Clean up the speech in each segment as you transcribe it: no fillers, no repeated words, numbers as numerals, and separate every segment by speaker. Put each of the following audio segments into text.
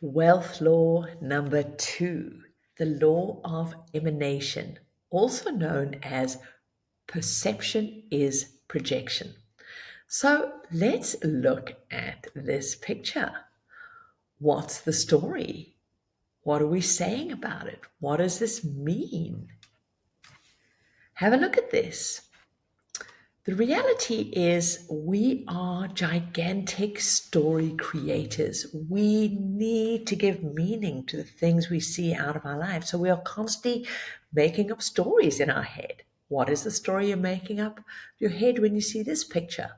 Speaker 1: Wealth law number two, the law of emanation, also known as perception is projection. So let's look at this picture. What's the story? What are we saying about it? What does this mean? Have a look at this. The reality is, we are gigantic story creators. We need to give meaning to the things we see out of our lives. So we are constantly making up stories in our head. What is the story you're making up your head when you see this picture?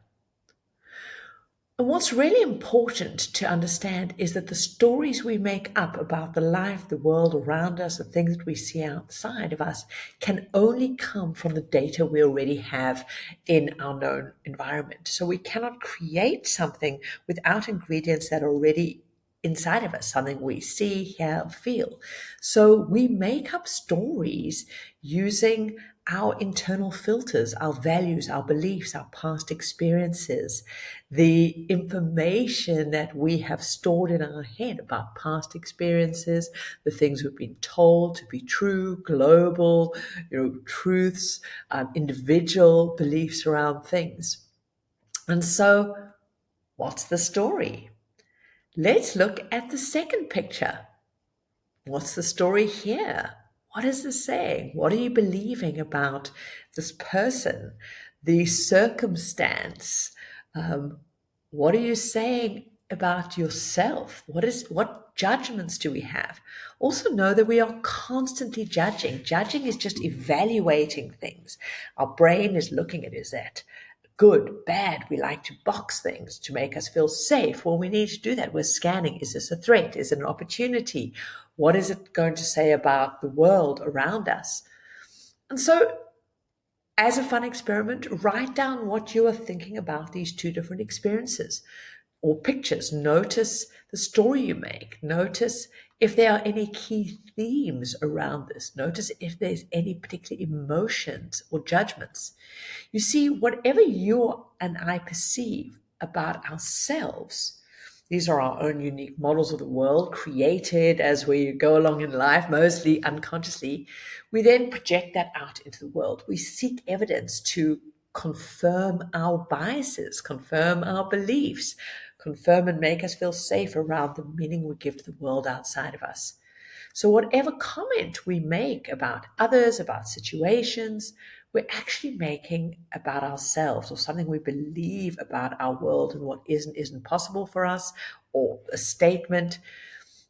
Speaker 1: And what's really important to understand is that the stories we make up about the life, the world around us, the things that we see outside of us can only come from the data we already have in our known environment. So we cannot create something without ingredients that are already inside of us, something we see, hear, feel. So we make up stories using our internal filters, our values, our beliefs, our past experiences, the information that we have stored in our head about past experiences, the things we've been told to be true, global, truths, individual beliefs around things. And so, what's the story? Let's look at the second picture. What's the story here? What is this saying? What are you believing about this person, the circumstance? What are you saying about yourself? What judgments do we have? Also know that we are constantly judging. Judging is just evaluating things. Our brain is looking at, is that good, bad? We like to box things to make us feel safe. Well, we need to do that. We're scanning. Is this a threat? Is it an opportunity? What is it going to say about the world around us? And so, as a fun experiment, write down what you are thinking about these two different experiences or pictures. Notice the story you make. Notice if there are any key themes around this. Notice if there's any particular emotions or judgments. You see, whatever you and I perceive about ourselves, these are our own unique models of the world created as we go along in life, mostly unconsciously. We then project that out into the world. We seek evidence to confirm our biases, confirm our beliefs, confirm and make us feel safe around the meaning we give to the world outside of us. So, whatever comment we make about others, about situations, we're actually making about ourselves or something we believe about our world and what isn't possible for us, or a statement,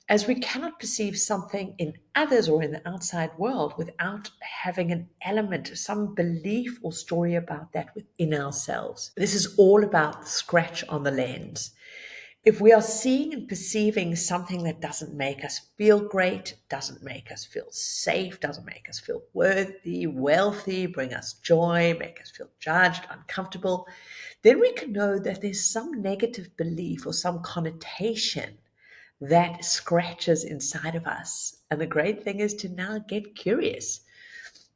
Speaker 1: as we cannot perceive something in others or in the outside world without having an element, some belief or story about that within ourselves. This is all about the scratch on the lens. If we are seeing and perceiving something that doesn't make us feel great, doesn't make us feel safe, doesn't make us feel worthy, wealthy, bring us joy, make us feel judged, uncomfortable, then we can know that there's some negative belief or some connotation that scratches inside of us. And the great thing is to now get curious.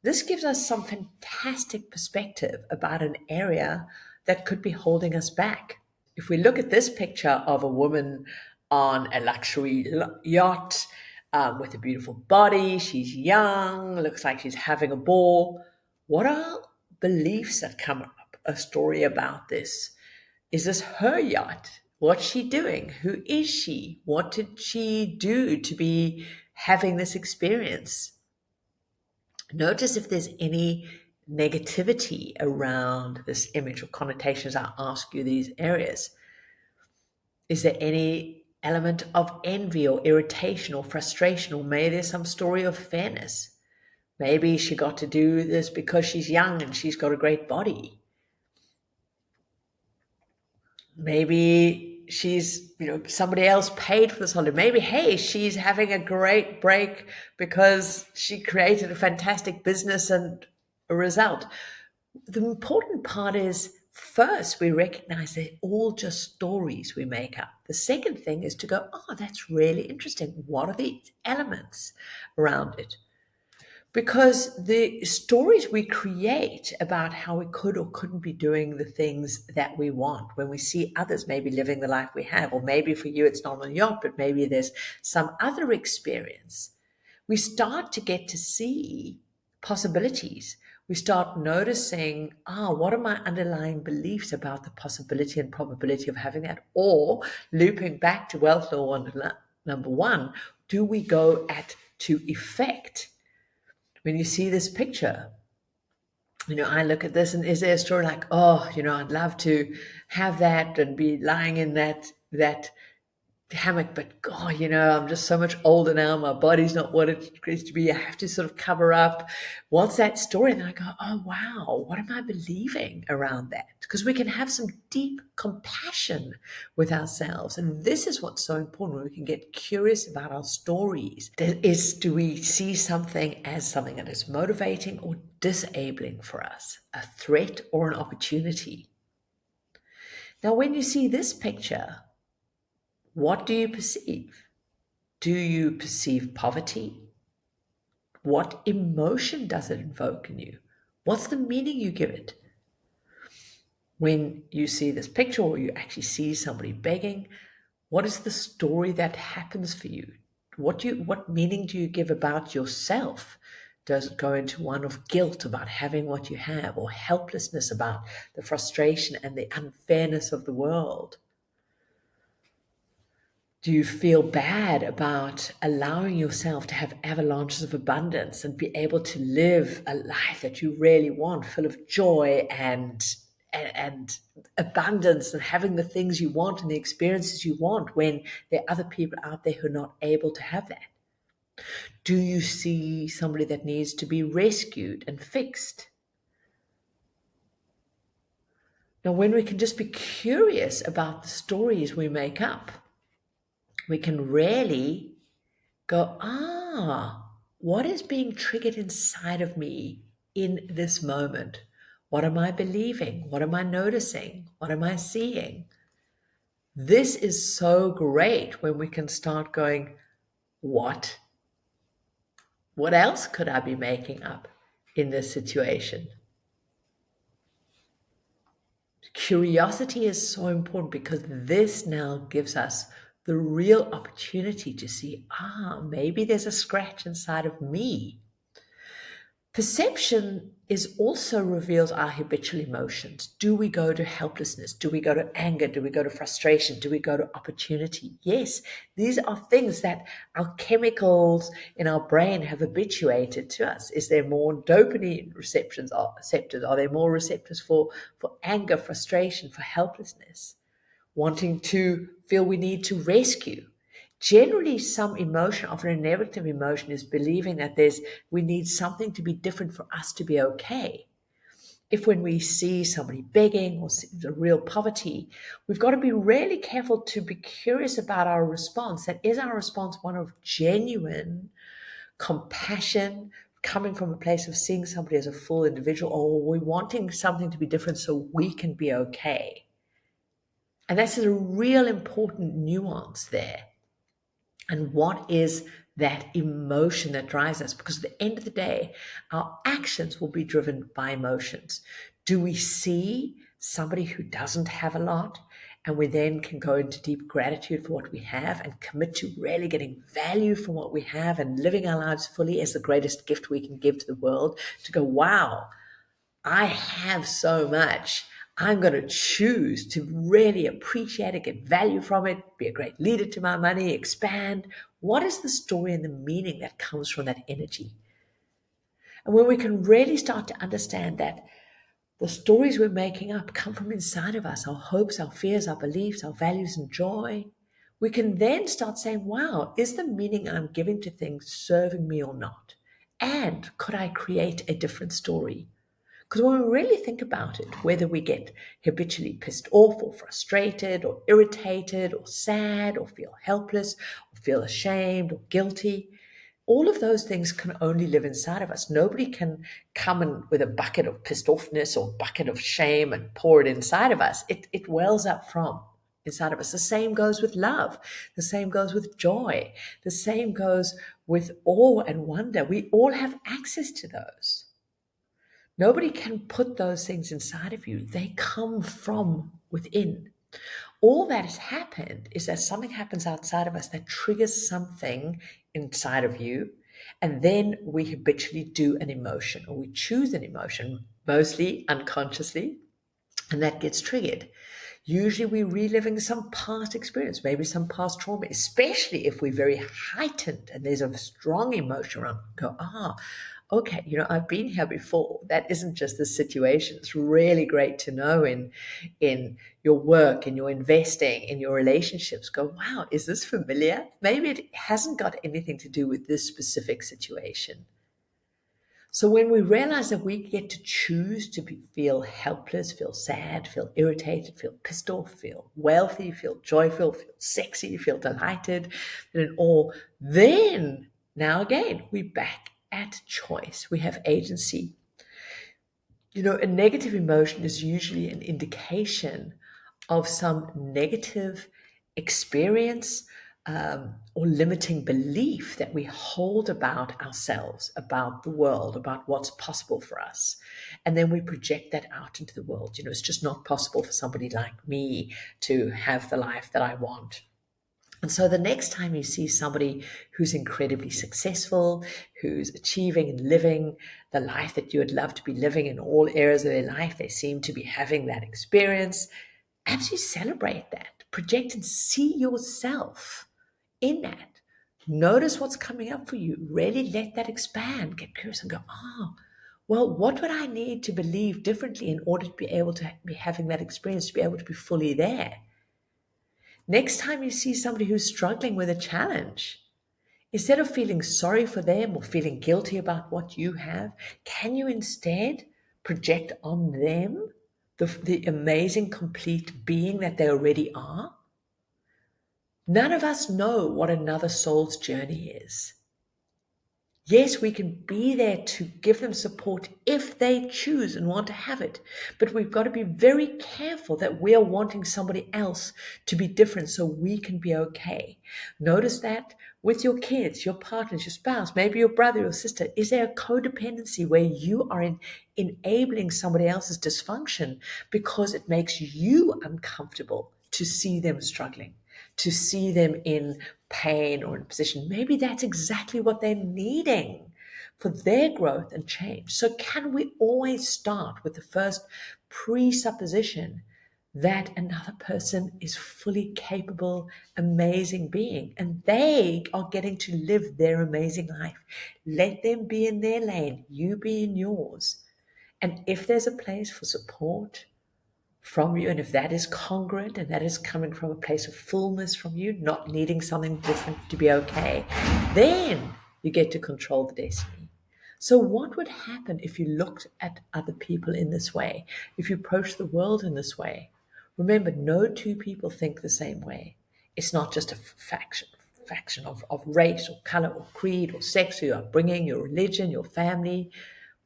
Speaker 1: This gives us some fantastic perspective about an area that could be holding us back. If we look at this picture of a woman on a luxury yacht with a beautiful body, she's young, looks like she's having a ball. What are beliefs that come up? A story about this. Is this her yacht? What's she doing? Who is she? What did she do to be having this experience? Notice if there's any negativity around this image or connotations. I ask you these areas. Is there any element of envy or irritation or frustration, or maybe there's some story of fairness? Maybe she got to do this because she's young and she's got a great body. Maybe she's, somebody else paid for this holiday. Maybe, hey, she's having a great break because she created a fantastic business and a result. The important part is, first, we recognize they're all just stories we make up. The second thing is to go, oh, that's really interesting. What are the elements around it? Because the stories we create about how we could or couldn't be doing the things that we want, when we see others maybe living the life we have, or maybe for you it's not on a yacht, but maybe there's some other experience, we start to get to see possibilities. We start noticing, what are my underlying beliefs about the possibility and probability of having that? Or looping back to wealth law number one, do we go to effect? When you see this picture, I look at this and is there a story like, I'd love to have that and be lying in that hammock, but God, I'm just so much older now. My body's not what it used to be. I have to sort of cover up. What's that story? And then I go, oh wow, what am I believing around that? Because we can have some deep compassion with ourselves. And this is what's so important, when we can get curious about our stories. Do we see something as something that is motivating or disabling for us, a threat or an opportunity? Now, when you see this picture, what do you perceive? Do you perceive poverty? What emotion does it invoke in you? What's the meaning you give it? When you see this picture or you actually see somebody begging, what is the story that happens for you? What meaning do you give about yourself? Does it go into one of guilt about having what you have, or helplessness about the frustration and the unfairness of the world? Do you feel bad about allowing yourself to have avalanches of abundance and be able to live a life that you really want, full of joy and abundance, and having the things you want and the experiences you want, when there are other people out there who are not able to have that? Do you see somebody that needs to be rescued and fixed? Now, when we can just be curious about the stories we make up, we can really go, what is being triggered inside of me in this moment? What am I believing? What am I noticing? What am I seeing? This is so great when we can start going, what? What else could I be making up in this situation? Curiosity is so important, because this now gives us the real opportunity to see, maybe there's a scratch inside of me. Perception is also reveals our habitual emotions. Do we go to helplessness? Do we go to anger? Do we go to frustration? Do we go to opportunity? Yes, these are things that our chemicals in our brain have habituated to us. Is there more dopamine receptors? Are there more receptors for anger, frustration, for helplessness? Wanting to feel we need to rescue. Generally, some emotion, often a negative emotion, is believing that we need something to be different for us to be okay. If when we see somebody begging or the real poverty, we've got to be really careful to be curious about our response. That is our response one of genuine compassion, coming from a place of seeing somebody as a full individual, or we're wanting something to be different so we can be okay? And that's a real important nuance there. And what is that emotion that drives us? Because at the end of the day, our actions will be driven by emotions. Do we see somebody who doesn't have a lot, and we then can go into deep gratitude for what we have and commit to really getting value from what we have and living our lives fully as the greatest gift we can give to the world, to go, wow, I have so much. I'm going to choose to really appreciate it, get value from it, be a great leader to my money, expand. What is the story and the meaning that comes from that energy? And when we can really start to understand that the stories we're making up come from inside of us, our hopes, our fears, our beliefs, our values, and joy, we can then start saying, wow, is the meaning I'm giving to things serving me or not? And could I create a different story? Because when we really think about it, whether we get habitually pissed off or frustrated or irritated or sad or feel helpless or feel ashamed or guilty, all of those things can only live inside of us. Nobody can come in with a bucket of pissed offness or bucket of shame and pour it inside of us. It wells up from inside of us. The same goes with love. The same goes with joy. The same goes with awe and wonder. We all have access to those. Nobody can put those things inside of you. They come from within. All that has happened is that something happens outside of us that triggers something inside of you. And then we habitually do an emotion, or we choose an emotion, mostly unconsciously, and that gets triggered. Usually we're reliving some past experience, maybe some past trauma, especially if we're very heightened and there's a strong emotion around. Go, okay, I've been here before. That isn't just the situation. It's really great to know in your work, in your investing, in your relationships. Go, wow, is this familiar? Maybe it hasn't got anything to do with this specific situation. So when we realize that we get to choose to feel helpless, feel sad, feel irritated, feel pissed off, feel wealthy, feel joyful, feel sexy, feel delighted, and in awe, then now again, we're back at choice. We have agency. A negative emotion is usually an indication of some negative experience or limiting belief that we hold about ourselves, about the world, about what's possible for us. And then we project that out into the world. It's just not possible for somebody like me to have the life that I want. And so the next time you see somebody who's incredibly successful, who's achieving and living the life that you would love to be living in all areas of their life, they seem to be having that experience. Absolutely celebrate that. Project and see yourself in that. Notice what's coming up for you. Really let that expand. Get curious and go, well, what would I need to believe differently in order to be able to be having that experience, to be able to be fully there? Next time you see somebody who's struggling with a challenge, instead of feeling sorry for them or feeling guilty about what you have, can you instead project on them the amazing, complete being that they already are? None of us know what another soul's journey is. Yes, we can be there to give them support if they choose and want to have it. But we've got to be very careful that we are wanting somebody else to be different so we can be okay. Notice that with your kids, your partners, your spouse, maybe your brother, your sister. Is there a codependency where you are enabling somebody else's dysfunction because it makes you uncomfortable to see them struggling, to see them in pain or in a position? Maybe that's exactly what they're needing for their growth and change. So can we always start with the first presupposition that another person is fully capable, amazing being, and they are getting to live their amazing life? Let them be in their lane, you be in yours. And if there's a place for support from you, and if that is congruent and that is coming from a place of fullness from you, not needing something different to be okay, then you get to control the destiny. So what would happen if you looked at other people in this way, if you approach the world in this way? Remember, no two people think the same way. It's not just a faction of race or color or creed or sex or your upbringing, your religion, your family,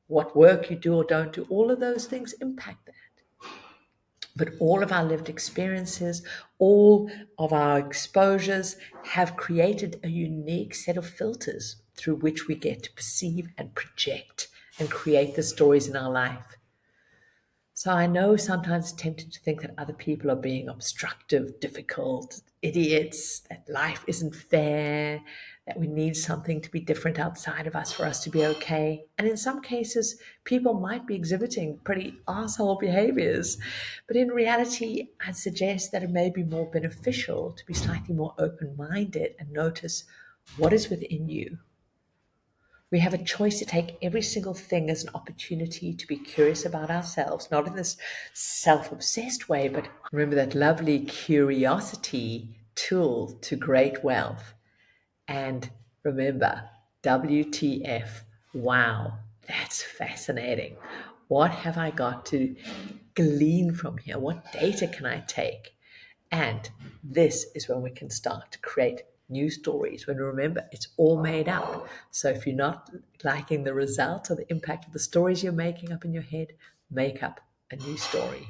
Speaker 1: what work you do or don't do. All of those things impact that. But all of our lived experiences, all of our exposures have created a unique set of filters through which we get to perceive and project and create the stories in our life. So I know sometimes it's tempted to think that other people are being obstructive, difficult, idiots, that life isn't fair, that we need something to be different outside of us for us to be okay. And in some cases, people might be exhibiting pretty asshole behaviors. But in reality, I'd suggest that it may be more beneficial to be slightly more open-minded and notice what is within you. We have a choice to take every single thing as an opportunity to be curious about ourselves, not in this self-obsessed way, but remember that lovely curiosity tool to great wealth. And remember, WTF, wow, that's fascinating. What have I got to glean from here? What data can I take? And this is when we can start to create new stories. When remember, it's all made up. So if you're not liking the results or the impact of the stories you're making up in your head, make up a new story.